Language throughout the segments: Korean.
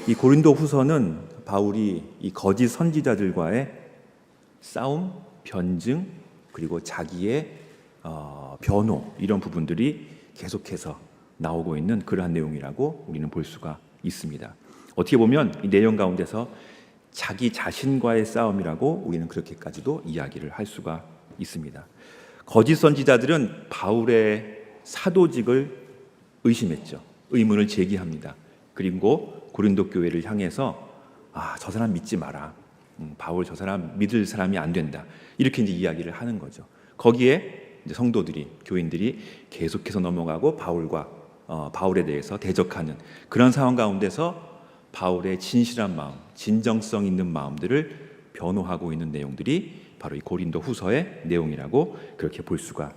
이 고린도 후서는 바울이 이 거짓 선지자들과의 싸움, 변증, 그리고 자기의 변호, 이런 부분들이 계속해서 나오고 있는 그러한 내용이라고 우리는 볼 수가 있습니다. 어떻게 보면 이 내용 가운데서 자기 자신과의 싸움이라고 우리는 그렇게까지도 이야기를 할 수가 있습니다. 거짓 선지자들은 바울의 사도직을 의심했죠. 의문을 제기합니다. 그리고 고린도 교회를 향해서 저 사람 믿지 마라. 바울 저 사람 믿을 사람이 안 된다. 이렇게 이제 이야기를 하는 거죠. 거기에 이제 성도들이, 교인들이 계속해서 넘어가고 바울에 대해서 대적하는 그런 상황 가운데서 바울의 진실한 마음, 진정성 있는 마음들을 변호하고 있는 내용들이 바로 이 고린도 후서의 내용이라고 그렇게 볼 수가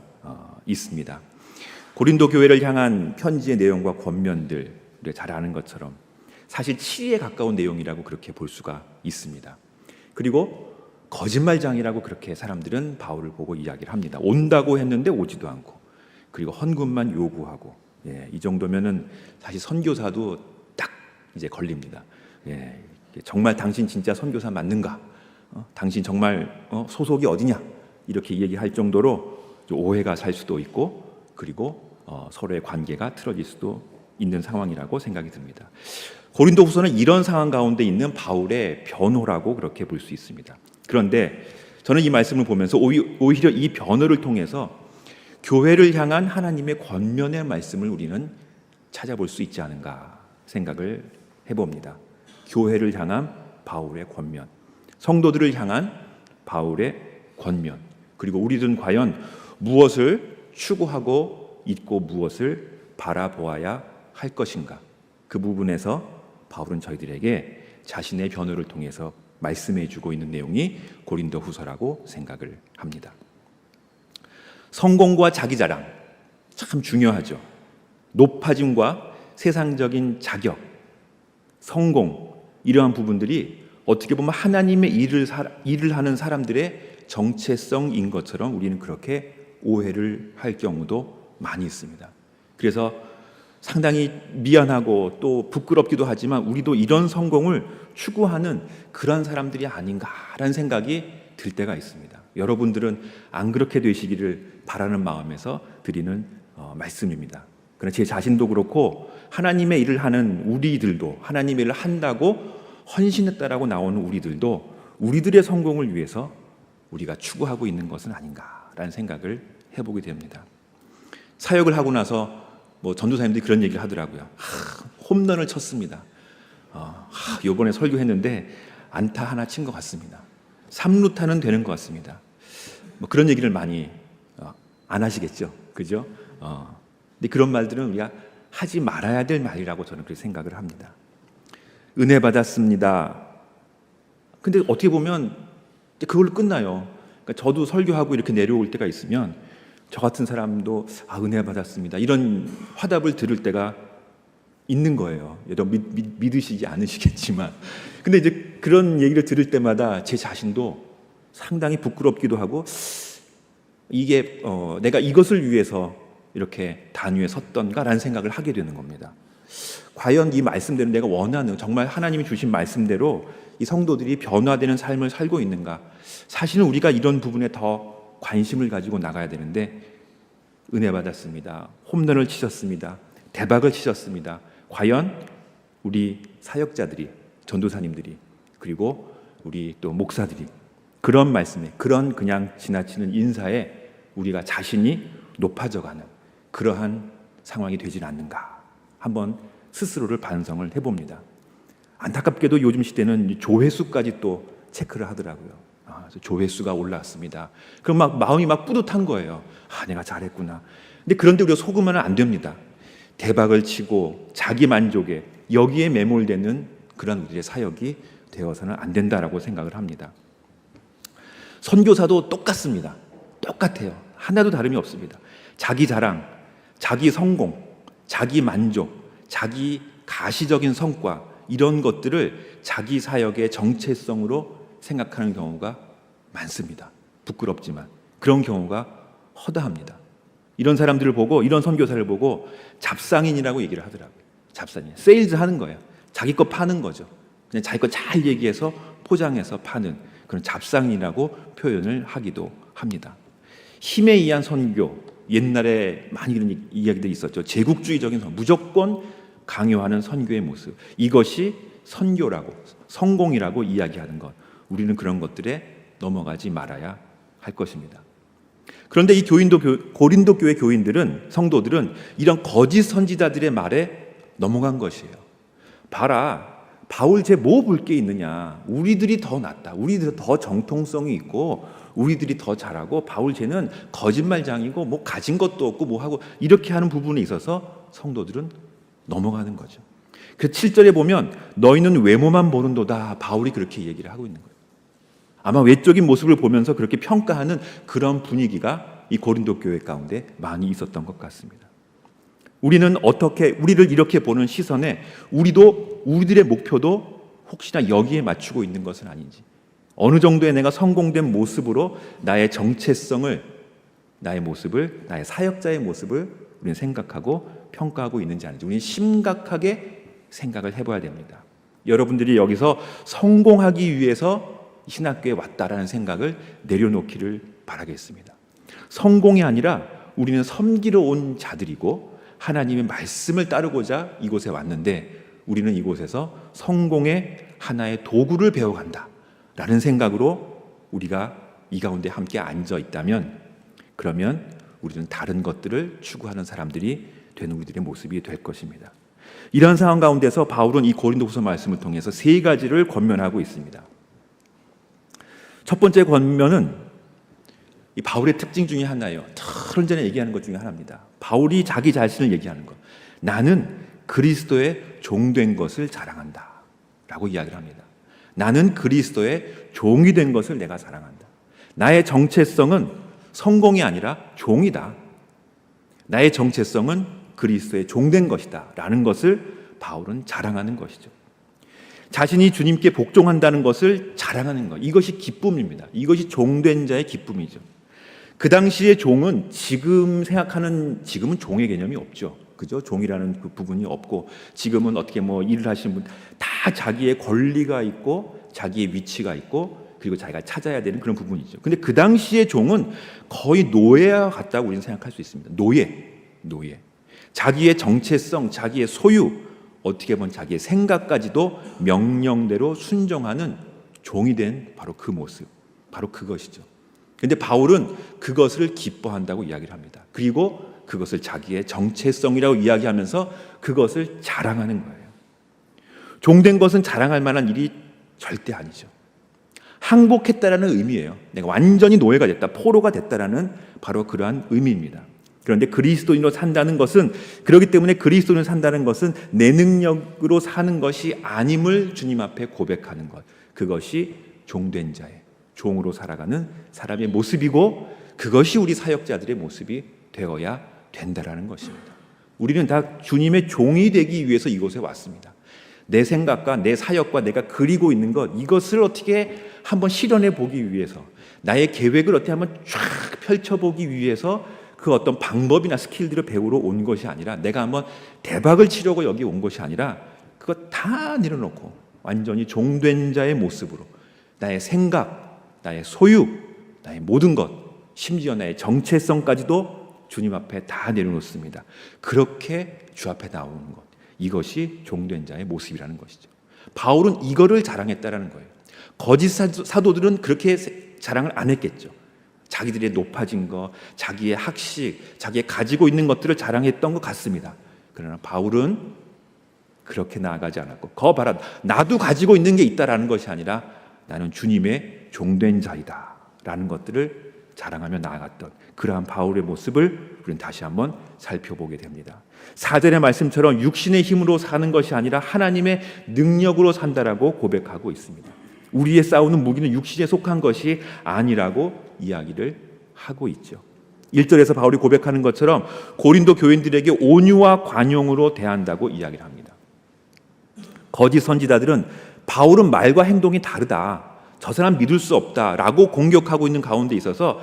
있습니다. 고린도 교회를 향한 편지의 내용과 권면들, 우리가 잘 아는 것처럼 사실 치리에 가까운 내용이라고 그렇게 볼 수가 있습니다. 그리고 거짓말장이라고 그렇게 사람들은 바울을 보고 이야기를 합니다. 온다고 했는데 오지도 않고, 그리고 헌금만 요구하고, 이 정도면은 사실 선교사도 딱 이제 걸립니다. 정말 당신 진짜 선교사 맞는가? 당신 정말 소속이 어디냐? 이렇게 얘기할 정도로 오해가 살 수도 있고, 그리고 서로의 관계가 틀어질 수도 있는 상황이라고 생각이 듭니다. 고린도 후서는 이런 상황 가운데 있는 바울의 변호라고 그렇게 볼 수 있습니다. 그런데 저는 이 말씀을 보면서 오히려 이 변호를 통해서 교회를 향한 하나님의 권면의 말씀을 우리는 찾아볼 수 있지 않은가 생각을 해봅니다. 교회를 향한 바울의 권면, 성도들을 향한 바울의 권면, 그리고 우리들은 과연 무엇을 추구하고 있고 무엇을 바라보아야 할 것인가, 그 부분에서 바울은 저희들에게 자신의 변호를 통해서 말씀해 주고 있는 내용이 고린도 후서라고 생각을 합니다. 성공과 자기 자랑 참 중요하죠. 높아짐과 세상적인 자격, 성공, 이러한 부분들이 어떻게 보면 하나님의 일을 하는 사람들의 정체성인 것처럼 우리는 그렇게 오해를 할 경우도 많이 있습니다. 그래서 상당히 미안하고 또 부끄럽기도 하지만 우리도 이런 성공을 추구하는 그런 사람들이 아닌가라는 생각이 들 때가 있습니다. 여러분들은 안 그렇게 되시기를 바라는 마음에서 드리는 말씀입니다. 그러나 제 자신도 그렇고 하나님의 일을 하는 우리들도, 하나님의 일을 한다고 헌신했다라고 나오는 우리들도 우리들의 성공을 위해서 우리가 추구하고 있는 것은 아닌가라는 생각을 해보게 됩니다. 사역을 하고 나서 전도사님들이 그런 얘기를 하더라고요. 홈런을 쳤습니다. 이번에 설교했는데 안타 하나 친 것 같습니다. 3루타는 되는 것 같습니다. 그런 얘기를 많이 안 하시겠죠, 그죠? 근데 그런 말들은 우리가 하지 말아야 될 말이라고 저는 그렇게 생각을 합니다. 은혜 받았습니다. 근데 어떻게 보면 그걸로 끝나요. 그러니까 저도 설교하고 이렇게 내려올 때가 있으면 저 같은 사람도 은혜 받았습니다, 이런 화답을 들을 때가 있는 거예요. 여러분 믿으시지 않으시겠지만, 근데 이제 그런 얘기를 들을 때마다 제 자신도 상당히 부끄럽기도 하고, 이게 내가 이것을 위해서 이렇게 단위에 섰던가라는 생각을 하게 되는 겁니다. 과연 이 말씀대로 내가 원하는, 정말 하나님이 주신 말씀대로 이 성도들이 변화되는 삶을 살고 있는가? 사실은 우리가 이런 부분에 더 관심을 가지고 나가야 되는데, 은혜 받았습니다, 홈런을 치셨습니다, 대박을 치셨습니다, 과연 우리 사역자들이, 전도사님들이, 그리고 우리 또 목사들이 그런 말씀에, 그런 그냥 지나치는 인사에 우리가 자신이 높아져가는 그러한 상황이 되질 않는가, 한번 스스로를 반성을 해봅니다. 안타깝게도 요즘 시대는 조회수까지 또 체크를 하더라고요. 조회수가 올랐습니다. 그럼 마음이 뿌듯한 거예요. 내가 잘했구나. 근데 그런데 우리가 속으면 안 됩니다. 대박을 치고 자기 만족에, 여기에 매몰되는 그런 우리의 사역이 되어서는 안 된다라고 생각을 합니다. 선교사도 똑같습니다. 똑같아요. 하나도 다름이 없습니다. 자기 자랑, 자기 성공, 자기 만족, 자기 가시적인 성과, 이런 것들을 자기 사역의 정체성으로 생각하는 경우가 많습니다. 부끄럽지만 그런 경우가 허다합니다. 이런 사람들을 보고, 이런 선교사를 보고 잡상인이라고 얘기를 하더라고요. 잡상인, 세일즈 하는 거예요. 자기 거 파는 거죠. 그냥 자기 거 잘 얘기해서 포장해서 파는 그런 잡상이라고 표현을 하기도 합니다. 힘에 의한 선교, 옛날에 많이 그런 이야기들이 있었죠. 제국주의적인 무조건 강요하는 선교의 모습, 이것이 선교라고, 성공이라고 이야기하는 것, 우리는 그런 것들에 넘어가지 말아야 할 것입니다. 그런데 이 고린도 교회 교인들은, 성도들은 이런 거짓 선지자들의 말에 넘어간 것이에요. 봐라, 바울 쟤 뭐 볼 게 있느냐, 우리들이 더 낫다, 우리들이 더 정통성이 있고 우리들이 더 잘하고, 바울 쟤는 거짓말장이고 뭐 가진 것도 없고 뭐 하고, 이렇게 하는 부분에 있어서 성도들은 넘어가는 거죠. 그 7절에 보면 너희는 외모만 보는도다, 바울이 그렇게 얘기를 하고 있는 거예요. 아마 외적인 모습을 보면서 그렇게 평가하는 그런 분위기가 이 고린도 교회 가운데 많이 있었던 것 같습니다. 우리는 우리를 이렇게 보는 시선에 우리들의 목표도 혹시나 여기에 맞추고 있는 것은 아닌지, 어느 정도의 내가 성공된 모습으로 나의 정체성을, 나의 모습을, 나의 사역자의 모습을 우리는 생각하고 평가하고 있는지 아닌지, 우리는 심각하게 생각을 해봐야 됩니다. 여러분들이 여기서 성공하기 위해서 신학교에 왔다라는 생각을 내려놓기를 바라겠습니다. 성공이 아니라 우리는 섬기러 온 자들이고 하나님의 말씀을 따르고자 이곳에 왔는데, 우리는 이곳에서 성공의 하나의 도구를 배워간다 라는 생각으로 우리가 이 가운데 함께 앉아 있다면, 그러면 우리는 다른 것들을 추구하는 사람들이 되는 우리들의 모습이 될 것입니다. 이런 상황 가운데서 바울은 이 고린도후서 말씀을 통해서 세 가지를 권면하고 있습니다. 첫 번째 권면은 이 바울의 특징 중에 하나예요. 틀은 전에 얘기하는 것 중에 하나입니다. 바울이 자기 자신을 얘기하는 것. 나는 그리스도의 종된 것을 자랑한다 라고 이야기를 합니다. 나는 그리스도의 종이 된 것을 내가 자랑한다. 나의 정체성은 성공이 아니라 종이다. 나의 정체성은 그리스도의 종된 것이다 라는 것을 바울은 자랑하는 것이죠. 자신이 주님께 복종한다는 것을 자랑하는 것, 이것이 기쁨입니다. 이것이 종된 자의 기쁨이죠. 그 당시의 종은 지금은 종의 개념이 없죠. 그죠? 종이라는 그 부분이 없고, 지금은 어떻게 뭐 일을 하시는 분 다 자기의 권리가 있고 자기의 위치가 있고 그리고 자기가 찾아야 되는 그런 부분이죠. 근데 그 당시의 종은 거의 노예와 같다고 우리는 생각할 수 있습니다. 노예. 자기의 정체성, 자기의 소유, 어떻게 보면 자기의 생각까지도 명령대로 순종하는 종이 된 바로 그 모습, 바로 그것이죠. 그런데 바울은 그것을 기뻐한다고 이야기를 합니다. 그리고 그것을 자기의 정체성이라고 이야기하면서 그것을 자랑하는 거예요. 종된 것은 자랑할 만한 일이 절대 아니죠. 항복했다라는 의미예요. 내가 완전히 노예가 됐다, 포로가 됐다라는 바로 그러한 의미입니다. 그런데 그리스도인으로 산다는 것은, 그렇기 때문에 그리스도인으로 산다는 것은 내 능력으로 사는 것이 아님을 주님 앞에 고백하는 것, 그것이 종된 자의, 종으로 살아가는 사람의 모습이고, 그것이 우리 사역자들의 모습이 되어야 된다라는 것입니다. 우리는 다 주님의 종이 되기 위해서 이곳에 왔습니다. 내 생각과 내 사역과 내가 그리고 있는 것, 이것을 어떻게 한번 실현해 보기 위해서, 나의 계획을 어떻게 한번 쫙 펼쳐보기 위해서 그 어떤 방법이나 스킬들을 배우러 온 것이 아니라, 내가 한번 대박을 치려고 여기 온 것이 아니라, 그거 다 내려놓고 완전히 종된 자의 모습으로 나의 생각, 나의 소유, 나의 모든 것, 심지어 나의 정체성까지도 주님 앞에 다 내려놓습니다. 그렇게 주 앞에 나오는 것, 이것이 종된 자의 모습이라는 것이죠. 바울은 이거를 자랑했다라는 거예요. 거짓 사도들은 그렇게 자랑을 안 했겠죠. 자기들의 높아진 것, 자기의 학식, 자기의 가지고 있는 것들을 자랑했던 것 같습니다. 그러나 바울은 그렇게 나아가지 않았고, 거 봐라, 나도 가지고 있는 게 있다라는 것이 아니라 나는 주님의 종된 자이다 라는 것들을 자랑하며 나아갔던 그러한 바울의 모습을 우리는 다시 한번 살펴보게 됩니다. 4절의 말씀처럼 육신의 힘으로 사는 것이 아니라 하나님의 능력으로 산다라고 고백하고 있습니다. 우리의 싸우는 무기는 육신에 속한 것이 아니라고 이야기를 하고 있죠. 1절에서 바울이 고백하는 것처럼 고린도 교인들에게 온유와 관용으로 대한다고 이야기를 합니다. 거짓 선지자들은 바울은 말과 행동이 다르다, 저 사람 믿을 수 없다라고 공격하고 있는 가운데 있어서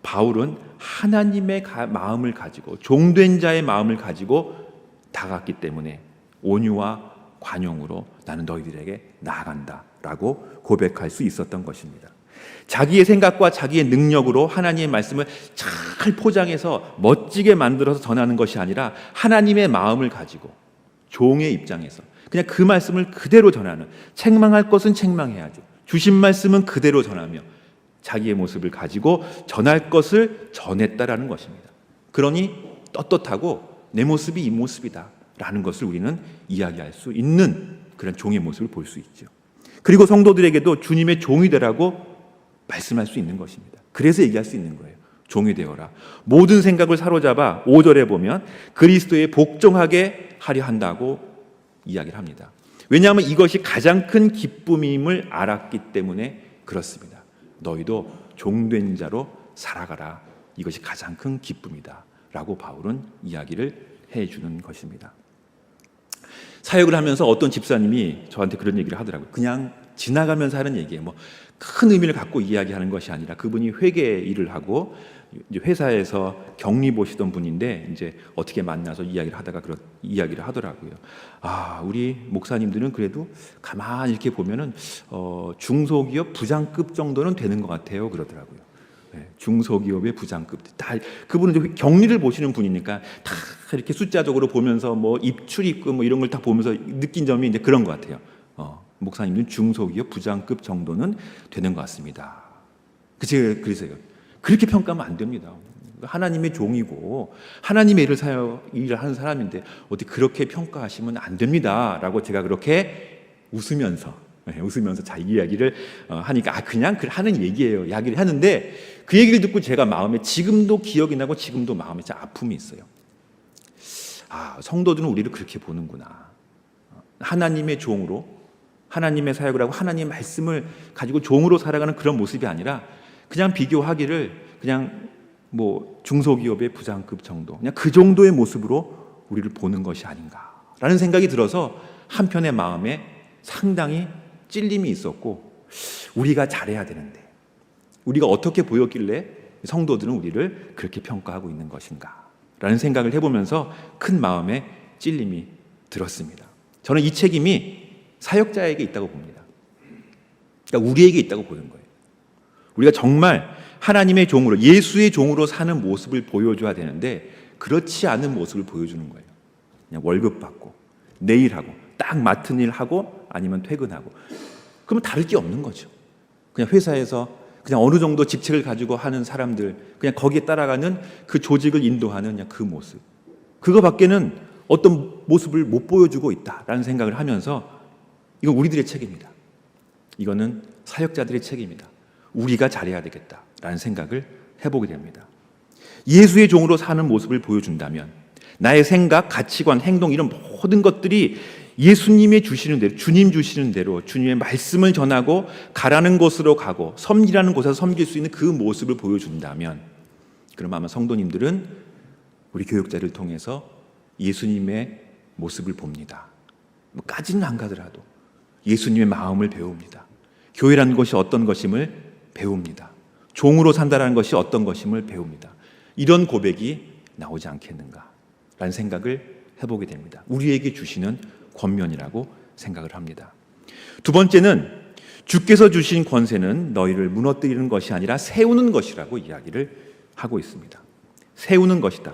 바울은 하나님의 마음을 가지고, 종된 자의 마음을 가지고 다갔기 때문에 온유와 관용으로 나는 너희들에게 나아간다라고 고백할 수 있었던 것입니다. 자기의 생각과 자기의 능력으로 하나님의 말씀을 잘 포장해서 멋지게 만들어서 전하는 것이 아니라 하나님의 마음을 가지고 종의 입장에서 그냥 그 말씀을 그대로 전하는, 책망할 것은 책망해야죠. 주신 말씀은 그대로 전하며 자기의 모습을 가지고 전할 것을 전했다라는 것입니다. 그러니 떳떳하고 내 모습이 이 모습이다 라는 것을 우리는 이야기할 수 있는 그런 종의 모습을 볼 수 있죠. 그리고 성도들에게도 주님의 종이 되라고 말씀할 수 있는 것입니다. 그래서 얘기할 수 있는 거예요. 종이 되어라. 모든 생각을 사로잡아 5절에 보면 그리스도에 복종하게 하려 한다고 이야기를 합니다. 왜냐하면 이것이 가장 큰 기쁨임을 알았기 때문에 그렇습니다. 너희도 종된 자로 살아가라. 이것이 가장 큰 기쁨이다 라고 바울은 이야기를 해주는 것입니다. 사역을 하면서 어떤 집사님이 저한테 그런 얘기를 하더라고요. 그냥 지나가면서 하는 얘기예요. 뭐 큰 의미를 갖고 이야기하는 것이 아니라 그분이 회계 일을 하고 이제 회사에서 격리 보시던 분인데 이제 어떻게 만나서 이야기를 하다가 그런 이야기를 하더라고요. 아, 우리 목사님들은 그래도 가만히 이렇게 보면은 중소기업 부장급 정도는 되는 것 같아요. 그러더라고요. 네, 중소기업의 부장급 다 그분은 이제 격리를 보시는 분이니까 다 이렇게 숫자적으로 보면서 뭐 입출입금 뭐 이런 걸 다 보면서 느낀 점이 이제 그런 것 같아요. 목사님은 중소기업 부장급 정도는 되는 것 같습니다. 그래서요. 그렇게 평가하면 안 됩니다. 하나님의 종이고 하나님의 일을 하는 사람인데 어디 그렇게 평가하시면 안 됩니다라고 제가 그렇게 웃으면서 자기 이야기를 하니까 그냥 하는 얘기예요. 이야기를 하는데 그 얘기를 듣고 제가 마음에 지금도 기억이 나고 지금도 마음에 참 아픔이 있어요. 성도들은 우리를 그렇게 보는구나. 하나님의 종으로 하나님의 사역을 하고 하나님의 말씀을 가지고 종으로 살아가는 그런 모습이 아니라 그냥 비교하기를 그냥 뭐 중소기업의 부장급 정도 그냥 그 정도의 모습으로 우리를 보는 것이 아닌가라는 생각이 들어서 한편의 마음에 상당히 찔림이 있었고 우리가 잘해야 되는데 우리가 어떻게 보였길래 성도들은 우리를 그렇게 평가하고 있는 것인가 라는 생각을 해보면서 큰 마음에 찔림이 들었습니다. 저는 이 책임이 사역자에게 있다고 봅니다. 그러니까 우리에게 있다고 보는 거예요. 우리가 정말 하나님의 종으로 예수의 종으로 사는 모습을 보여줘야 되는데 그렇지 않은 모습을 보여주는 거예요. 그냥 월급 받고 내일 하고 딱 맡은 일 하고 아니면 퇴근하고 그러면 다를 게 없는 거죠. 그냥 회사에서 그냥 어느 정도 직책을 가지고 하는 사람들 그냥 거기에 따라가는 그 조직을 인도하는 그냥 그 모습 그거밖에는 어떤 모습을 못 보여주고 있다라는 생각을 하면서 이건 우리들의 책임이다. 이거는 사역자들의 책임이다. 우리가 잘해야 되겠다라는 생각을 해보게 됩니다. 예수의 종으로 사는 모습을 보여준다면 나의 생각, 가치관, 행동 이런 모든 것들이 예수님의 주시는 대로 주님 주시는 대로 주님의 말씀을 전하고 가라는 곳으로 가고 섬기라는 곳에서 섬길 수 있는 그 모습을 보여준다면 그럼 아마 성도님들은 우리 교육자를 통해서 예수님의 모습을 봅니다. 까지는 안 가더라도 예수님의 마음을 배웁니다. 교회라는 것이 어떤 것임을 배웁니다. 종으로 산다라는 것이 어떤 것임을 배웁니다. 이런 고백이 나오지 않겠는가라는 생각을 해보게 됩니다. 우리에게 주시는 권면이라고 생각을 합니다. 두 번째는 주께서 주신 권세는 너희를 무너뜨리는 것이 아니라 세우는 것이라고 이야기를 하고 있습니다. 세우는 것이다.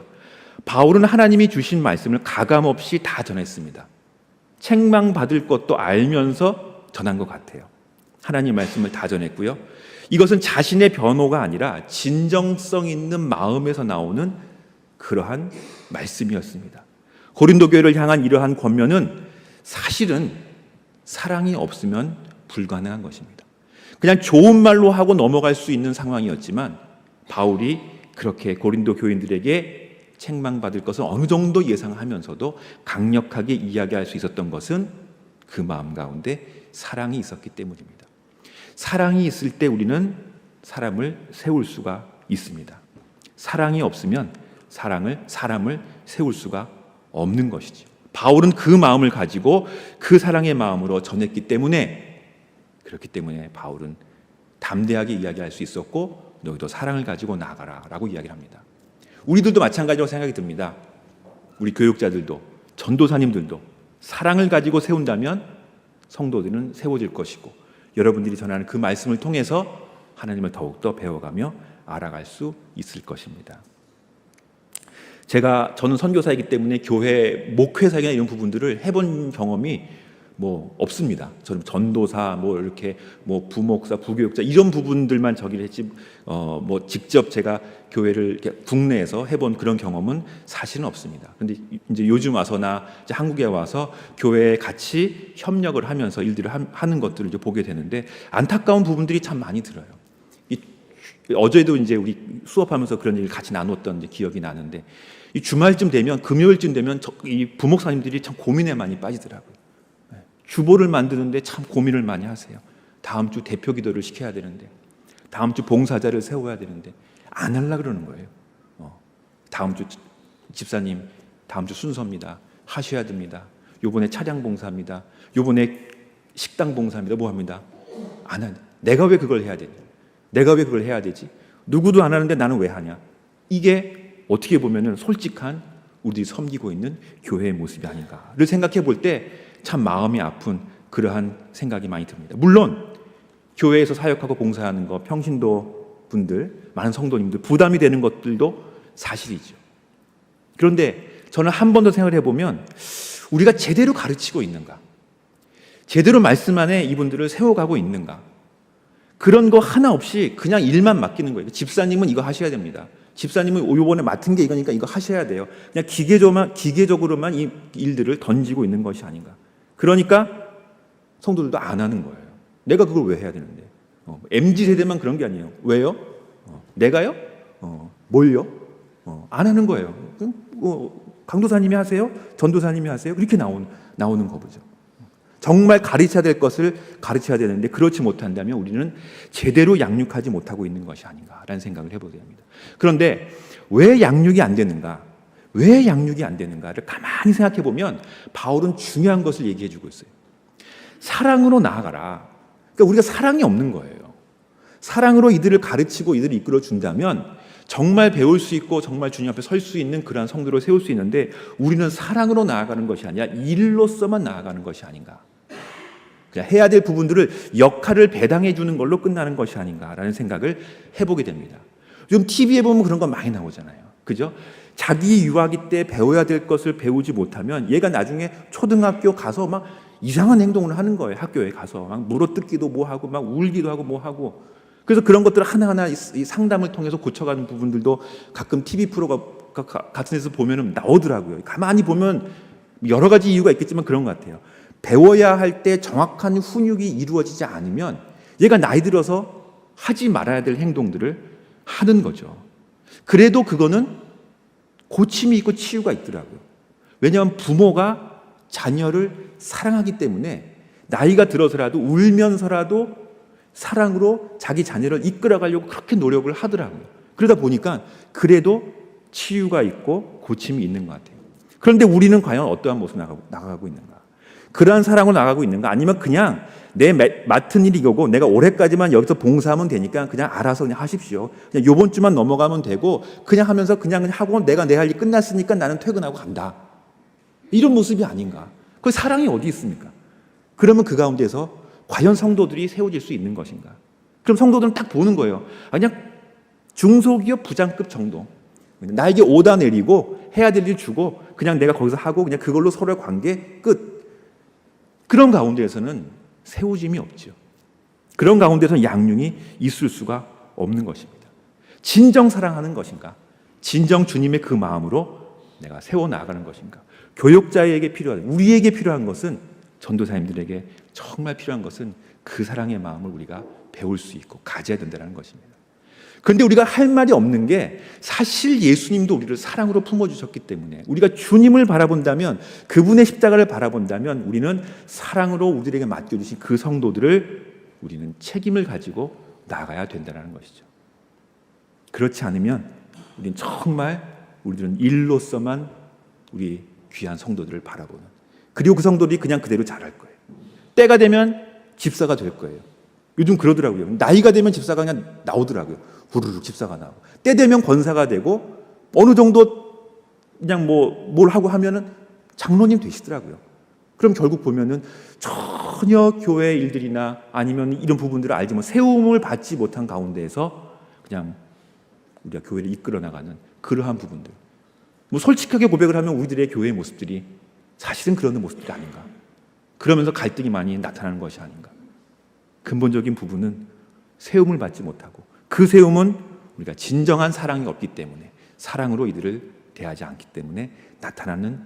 바울은 하나님이 주신 말씀을 가감없이 다 전했습니다. 책망받을 것도 알면서 전한 것 같아요. 하나님 말씀을 다 전했고요. 이것은 자신의 변호가 아니라 진정성 있는 마음에서 나오는 그러한 말씀이었습니다. 고린도 교회를 향한 이러한 권면은 사실은 사랑이 없으면 불가능한 것입니다. 그냥 좋은 말로 하고 넘어갈 수 있는 상황이었지만 바울이 그렇게 고린도 교인들에게 책망받을 것을 어느 정도 예상하면서도 강력하게 이야기할 수 있었던 것은 그 마음 가운데 사랑이 있었기 때문입니다. 사랑이 있을 때 우리는 사람을 세울 수가 있습니다. 사랑이 없으면 사람을 세울 수가 없는 것이죠. 바울은 그 마음을 가지고 그 사랑의 마음으로 전했기 때문에 그렇기 때문에 바울은 담대하게 이야기할 수 있었고 너희도 사랑을 가지고 나아가라 라고 이야기를 합니다. 우리들도 마찬가지라고 생각이 듭니다. 우리 교육자들도 전도사님들도 사랑을 가지고 세운다면 성도들은 세워질 것이고, 여러분들이 전하는 그 말씀을 통해서 하나님을 더욱더 배워가며 알아갈 수 있을 것입니다. 저는 선교사이기 때문에 교회 목회사이나 이런 부분들을 해본 경험이 없습니다. 저는 전도사, 이렇게 부목사, 부교육자 이런 부분들만 저기를 했지, 직접 제가 교회를 이렇게 국내에서 해본 그런 경험은 사실은 없습니다. 근데 이제 요즘 와서나 이제 한국에 와서 교회에 같이 협력을 하면서 일들을 하는 것들을 이제 보게 되는데, 안타까운 부분들이 참 많이 들어요. 어제도 이제 우리 수업하면서 그런 얘기를 같이 나눴던 이제 기억이 나는데, 이 주말쯤 되면, 금요일쯤 되면 이 부목사님들이 참 고민에 많이 빠지더라고요. 주보를 만드는데 참 고민을 많이 하세요. 다음 주 대표 기도를 시켜야 되는데, 다음 주 봉사자를 세워야 되는데 안 하려고 그러는 거예요. 다음 주 집사님, 다음 주 순서입니다. 하셔야 됩니다. 요번에 차량 봉사입니다. 요번에 식당 봉사입니다. 뭐 합니다. 안 하네. 내가 왜 그걸 해야 되냐? 내가 왜 그걸 해야 되지? 누구도 안 하는데 나는 왜 하냐? 이게 어떻게 보면은 솔직한 우리들이 섬기고 있는 교회의 모습이 아닌가를 생각해 볼 때 참 마음이 아픈 그러한 생각이 많이 듭니다. 물론 교회에서 사역하고 봉사하는 거, 평신도 분들, 많은 성도님들 부담이 되는 것들도 사실이죠. 그런데 저는 한 번 더 생각을 해보면, 우리가 제대로 가르치고 있는가? 제대로 말씀 안에 이분들을 세워가고 있는가? 그런 거 하나 없이 그냥 일만 맡기는 거예요. 집사님은 이거 하셔야 됩니다. 집사님은 이번에 맡은 게 이거니까 이거 하셔야 돼요. 그냥 기계적으로만 이 일들을 던지고 있는 것이 아닌가. 그러니까 성도들도 안 하는 거예요. 내가 그걸 왜 해야 되는데? MZ세대만 그런 게 아니에요. 왜요? 내가요? 뭘요? 안 하는 거예요. 강도사님이 하세요? 전도사님이 하세요? 그렇게 나오는 거죠. 정말 가르쳐야 될 것을 가르쳐야 되는데 그렇지 못한다면 우리는 제대로 양육하지 못하고 있는 것이 아닌가라는 생각을 해보게 됩니다. 그런데 왜 양육이 안 되는가? 왜 양육이 안 되는가를 가만히 생각해 보면 바울은 중요한 것을 얘기해 주고 있어요. 사랑으로 나아가라. 그러니까 우리가 사랑이 없는 거예요. 사랑으로 이들을 가르치고 이들을 이끌어 준다면 정말 배울 수 있고 정말 주님 앞에 설 수 있는 그러한 성도를 세울 수 있는데, 우리는 사랑으로 나아가는 것이 아니라 일로서만 나아가는 것이 아닌가. 그냥 해야 될 부분들을 역할을 배당해 주는 걸로 끝나는 것이 아닌가라는 생각을 해보게 됩니다. 요즘 TV에 보면 그런 거 많이 나오잖아요. 그죠? 자기 유아기 때 배워야 될 것을 배우지 못하면 얘가 나중에 초등학교 가서 막 이상한 행동을 하는 거예요. 학교에 가서 막 물어뜯기도 뭐 하고 막 울기도 하고 뭐 하고. 그래서 그런 것들을 하나하나 이 상담을 통해서 고쳐가는 부분들도 가끔 TV 프로가 같은 데서 보면은 나오더라고요. 가만히 보면 여러 가지 이유가 있겠지만 그런 것 같아요. 배워야 할 때 정확한 훈육이 이루어지지 않으면 얘가 나이 들어서 하지 말아야 될 행동들을 하는 거죠. 그래도 그거는 고침이 있고 치유가 있더라고요. 왜냐하면 부모가 자녀를 사랑하기 때문에 나이가 들어서라도 울면서라도 사랑으로 자기 자녀를 이끌어가려고 그렇게 노력을 하더라고요. 그러다 보니까 그래도 치유가 있고 고침이 있는 것 같아요. 그런데 우리는 과연 어떠한 모습으로 나가고 있는가? 그러한 사랑으로 나가고 있는가? 아니면 그냥 내 맡은 일이 이거고 내가 올해까지만 여기서 봉사하면 되니까 그냥 알아서 그냥 하십시오. 그냥 요번 주만 넘어가면 되고 그냥 하면서 그냥 하고 내가 내 할 일 끝났으니까 나는 퇴근하고 간다. 이런 모습이 아닌가? 그 사랑이 어디 있습니까? 그러면 그 가운데서 과연 성도들이 세워질 수 있는 것인가? 그럼 성도들은 딱 보는 거예요. 그냥 중소기업 부장급 정도. 나에게 오다 내리고 해야 될 일 주고 그냥 내가 거기서 하고 그냥 그걸로 서로의 관계 끝. 그런 가운데에서는 세워짐이 없죠. 그런 가운데서는 양육이 있을 수가 없는 것입니다. 진정 사랑하는 것인가? 진정 주님의 그 마음으로 내가 세워나가는 것인가? 교육자에게 필요한, 우리에게 필요한 것은, 전도사님들에게 정말 필요한 것은 그 사랑의 마음을 우리가 배울 수 있고 가져야 된다는 것입니다. 그런데 우리가 할 말이 없는 게, 사실 예수님도 우리를 사랑으로 품어주셨기 때문에 우리가 주님을 바라본다면, 그분의 십자가를 바라본다면 우리는 사랑으로 우리에게 맡겨주신 그 성도들을 우리는 책임을 가지고 나가야 된다는 것이죠. 그렇지 않으면 우리는 정말 우리들은 일로서만 우리 귀한 성도들을 바라보는, 그리고 그 성도들이 그냥 그대로 자랄 거예요. 때가 되면 집사가 될 거예요. 요즘 그러더라고요. 나이가 되면 집사가 그냥 나오더라고요. 후루룩 집사가 나오고. 때 되면 권사가 되고 어느 정도 그냥 뭘 하고 하면은 장로님 되시더라고요. 그럼 결국 보면은 전혀 교회 일들이나 아니면 이런 부분들을 알지 못, 세움을 받지 못한 가운데에서 그냥 우리가 교회를 이끌어 나가는 그러한 부분들. 뭐 솔직하게 고백을 하면 우리들의 교회의 모습들이 사실은 그런 모습들이 아닌가. 그러면서 갈등이 많이 나타나는 것이 아닌가. 근본적인 부분은 세움을 받지 못하고 그 세움은 우리가 진정한 사랑이 없기 때문에 사랑으로 이들을 대하지 않기 때문에 나타나는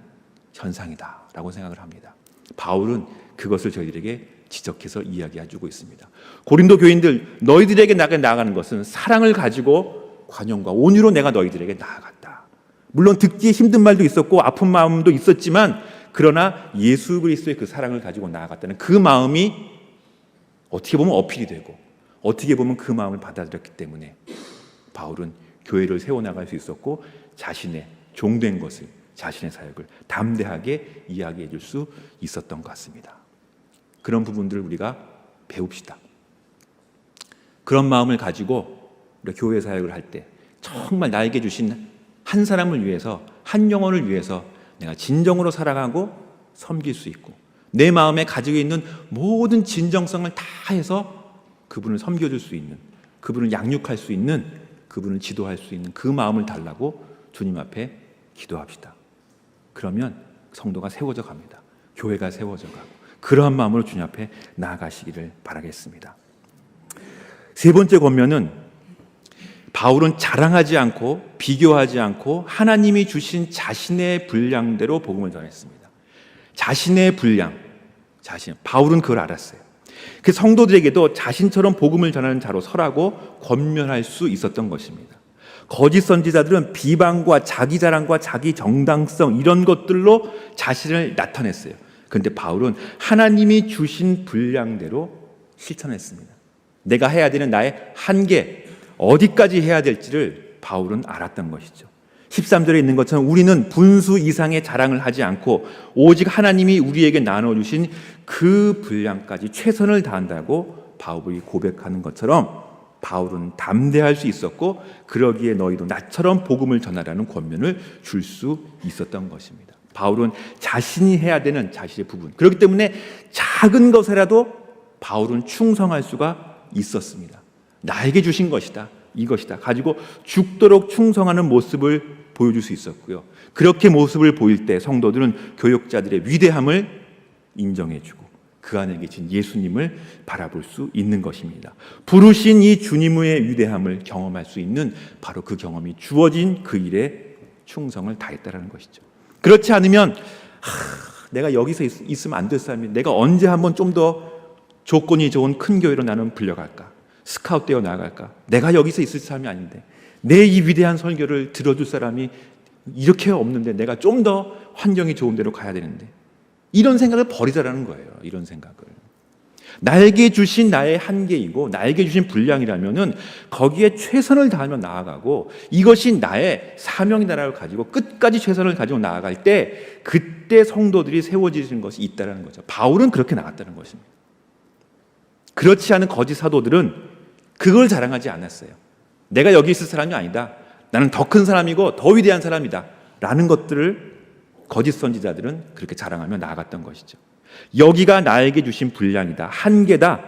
현상이다라고 생각을 합니다. 바울은 그것을 저희들에게 지적해서 이야기해주고 있습니다. 고린도 교인들, 너희들에게 나아가는 것은 사랑을 가지고 관용과 온유로 내가 너희들에게 나아갔다. 물론 듣기에 힘든 말도 있었고 아픈 마음도 있었지만 그러나 예수 그리스도의 그 사랑을 가지고 나아갔다는 그 마음이 어떻게 보면 어필이 되고 어떻게 보면 그 마음을 받아들였기 때문에 바울은 교회를 세워나갈 수 있었고 자신의 종된 것을, 자신의 사역을 담대하게 이야기해 줄 수 있었던 것 같습니다. 그런 부분들을 우리가 배웁시다. 그런 마음을 가지고 우리가 교회 사역을 할 때 정말 나에게 주신 한 사람을 위해서, 한 영혼을 위해서 내가 진정으로 사랑하고 섬길 수 있고 내 마음에 가지고 있는 모든 진정성을 다 해서 그분을 섬겨줄 수 있는, 그분을 양육할 수 있는, 그분을 지도할 수 있는 그 마음을 달라고 주님 앞에 기도합시다. 그러면 성도가 세워져 갑니다. 교회가 세워져 가고 그러한 마음으로 주님 앞에 나아가시기를 바라겠습니다. 세 번째 권면은 바울은 자랑하지 않고 비교하지 않고 하나님이 주신 자신의 분량대로 복음을 전했습니다. 자신의 분량, 바울은 그걸 알았어요. 그 성도들에게도 자신처럼 복음을 전하는 자로 서라고 권면할 수 있었던 것입니다. 거짓 선지자들은 비방과 자기 자랑과 자기 정당성 이런 것들로 자신을 나타냈어요. 그런데 바울은 하나님이 주신 분량대로 실천했습니다. 내가 해야 되는 나의 한계, 어디까지 해야 될지를 바울은 알았던 것이죠. 13절에 있는 것처럼 우리는 분수 이상의 자랑을 하지 않고 오직 하나님이 우리에게 나눠주신 그 분량까지 최선을 다한다고 바울이 고백하는 것처럼 바울은 담대할 수 있었고 그러기에 너희도 나처럼 복음을 전하라는 권면을 줄 수 있었던 것입니다. 바울은 자신이 해야 되는 자신의 부분, 그렇기 때문에 작은 것이라도 바울은 충성할 수가 있었습니다. 나에게 주신 것이다, 이것이다 가지고 죽도록 충성하는 모습을 보여줄 수 있었고요. 그렇게 모습을 보일 때 성도들은 교역자들의 위대함을 인정해주고 그 안에 계신 예수님을 바라볼 수 있는 것입니다. 부르신 이 주님의 위대함을 경험할 수 있는 바로 그 경험이 주어진 그 일에 충성을 다했다는 것이죠. 그렇지 않으면 내가 여기서 있으면 안 될 사람이, 내가 언제 한번 좀 더 조건이 좋은 큰 교회로 나는 불려갈까, 스카웃되어 나아갈까, 내가 여기서 있을 사람이 아닌데 내 이 위대한 설교를 들어줄 사람이 이렇게 없는데 내가 좀 더 환경이 좋은 데로 가야 되는데, 이런 생각을 버리자라는 거예요. 이런 생각을. 나에게 주신 나의 한계이고 나에게 주신 분량이라면은 거기에 최선을 다하며 나아가고 이것이 나의 사명이다라고 가지고 끝까지 최선을 가지고 나아갈 때 그때 성도들이 세워지는 것이 있다라는 거죠. 바울은 그렇게 나갔다는 것입니다. 그렇지 않은 거짓 사도들은 그걸 자랑하지 않았어요. 내가 여기 있을 사람이 아니다. 나는 더 큰 사람이고 더 위대한 사람이다. 라는 것들을 거짓 선지자들은 그렇게 자랑하며 나아갔던 것이죠. 여기가 나에게 주신 분량이다, 한계다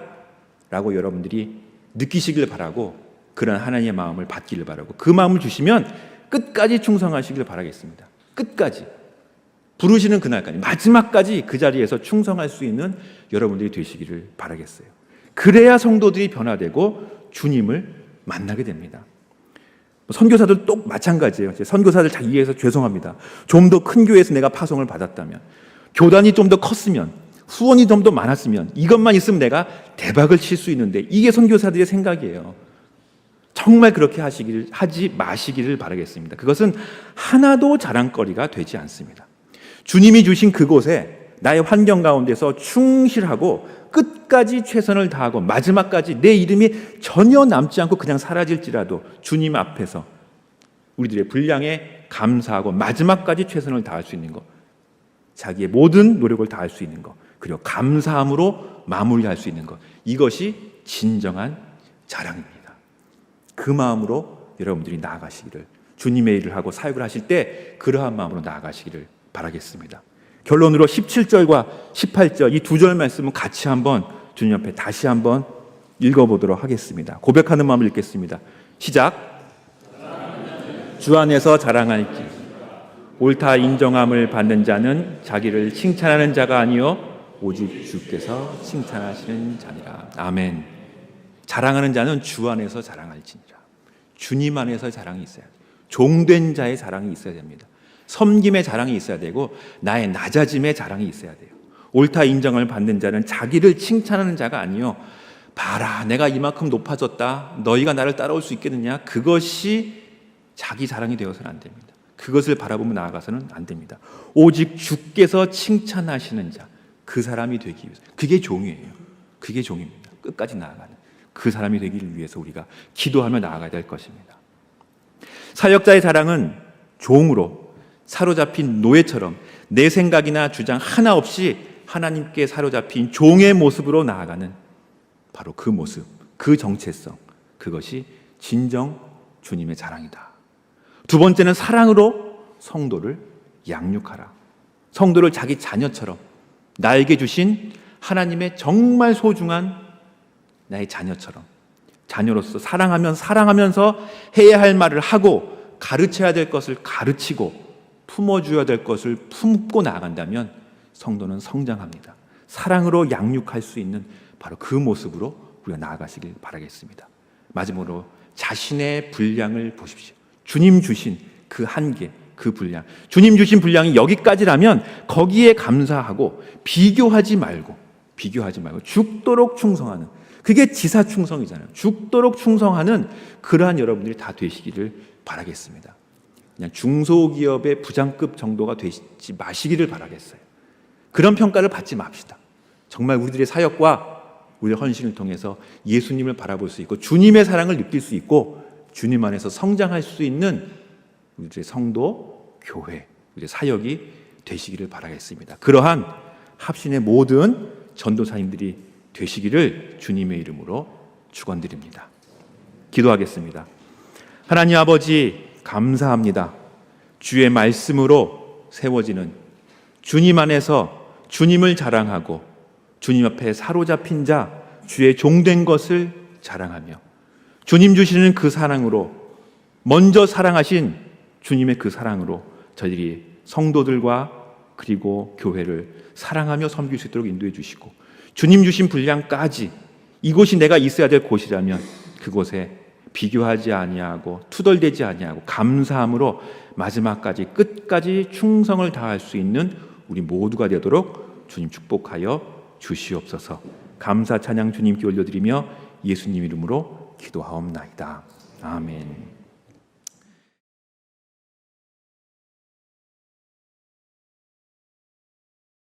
라고 여러분들이 느끼시길 바라고 그런 하나님의 마음을 받기를 바라고 그 마음을 주시면 끝까지 충성하시길 바라겠습니다. 끝까지. 부르시는 그날까지, 마지막까지 그 자리에서 충성할 수 있는 여러분들이 되시기를 바라겠어요. 그래야 성도들이 변화되고 주님을 만나게 됩니다. 선교사들 또 마찬가지예요. 선교사들 잘 이해해서 죄송합니다. 좀 더 큰 교회에서 내가 파송을 받았다면, 교단이 좀 더 컸으면, 후원이 좀 더 많았으면, 이것만 있으면 내가 대박을 칠 수 있는데, 이게 선교사들의 생각이에요. 정말 그렇게 하지 마시기를 바라겠습니다. 그것은 하나도 자랑거리가 되지 않습니다. 주님이 주신 그곳에 나의 환경 가운데서 충실하고 끝까지 최선을 다하고 마지막까지 내 이름이 전혀 남지 않고 그냥 사라질지라도 주님 앞에서 우리들의 분량에 감사하고 마지막까지 최선을 다할 수 있는 것, 자기의 모든 노력을 다할 수 있는 것, 그리고 감사함으로 마무리할 수 있는 것, 이것이 진정한 자랑입니다. 그 마음으로 여러분들이 나아가시기를, 주님의 일을 하고 사역을 하실 때 그러한 마음으로 나아가시기를 바라겠습니다. 결론으로 17절과 18절 이 두 절 말씀은 같이 한번 주님 앞에 다시 한번 읽어보도록 하겠습니다. 고백하는 마음을 읽겠습니다. 시작. 주 안에서 자랑할지 옳다 인정함을 받는 자는 자기를 칭찬하는 자가 아니요 오직 주께서 칭찬하시는 자니라. 아멘. 자랑하는 자는 주 안에서 자랑할지니라. 주님 안에서 자랑이 있어야 돼요. 종된 자의 자랑이 있어야 됩니다. 섬김의 자랑이 있어야 되고 나의 낮아짐의 자랑이 있어야 돼요. 옳다 인정을 받는 자는 자기를 칭찬하는 자가 아니요 봐라 내가 이만큼 높아졌다 너희가 나를 따라올 수 있겠느냐 그것이 자기 자랑이 되어서는 안 됩니다. 그것을 바라보며 나아가서는 안 됩니다. 오직 주께서 칭찬하시는 자 그 사람이 되기 위해서 그게 종이에요. 그게 종입니다. 끝까지 나아가는 그 사람이 되기를 위해서 우리가 기도하며 나아가야 될 것입니다. 사역자의 자랑은 종으로 사로잡힌 노예처럼 내 생각이나 주장 하나 없이 하나님께 사로잡힌 종의 모습으로 나아가는 바로 그 모습, 그 정체성, 그것이 진정 주님의 자랑이다. 두 번째는 사랑으로 성도를 양육하라. 성도를 자기 자녀처럼 나에게 주신 하나님의 정말 소중한 나의 자녀처럼 자녀로서 사랑하면서 해야 할 말을 하고 가르쳐야 될 것을 가르치고 품어줘야 될 것을 품고 나아간다면 성도는 성장합니다. 사랑으로 양육할 수 있는 바로 그 모습으로 우리가 나아가시길 바라겠습니다. 마지막으로 자신의 분량을 보십시오. 주님 주신 그 한계, 그 분량. 주님 주신 분량이 여기까지라면 거기에 감사하고 비교하지 말고 죽도록 충성하는 그게 지사충성이잖아요. 죽도록 충성하는 그러한 여러분들이 다 되시기를 바라겠습니다. 그냥 중소기업의 부장급 정도가 되지 마시기를 바라겠어요. 그런 평가를 받지 맙시다. 정말 우리들의 사역과 우리의 헌신을 통해서 예수님을 바라볼 수 있고 주님의 사랑을 느낄 수 있고 주님 안에서 성장할 수 있는 우리의 성도, 교회, 우리의 사역이 되시기를 바라겠습니다. 그러한 합신의 모든 전도사님들이 되시기를 주님의 이름으로 축원드립니다. 기도하겠습니다. 하나님 아버지 감사합니다. 주의 말씀으로 세워지는 주님 안에서 주님을 자랑하고 주님 앞에 사로잡힌 자, 주의 종된 것을 자랑하며 주님 주시는 그 사랑으로 먼저 사랑하신 주님의 그 사랑으로 저희들이 성도들과 그리고 교회를 사랑하며 섬길 수 있도록 인도해 주시고 주님 주신 분량까지 이곳이 내가 있어야 될 곳이라면 그곳에 비교하지 아니하고 투덜대지 아니하고 감사함으로 마지막까지 끝까지 충성을 다할 수 있는 우리 모두가 되도록 주님 축복하여 주시옵소서. 감사 찬양 주님께 올려드리며 예수님 이름으로 기도하옵나이다. 아멘.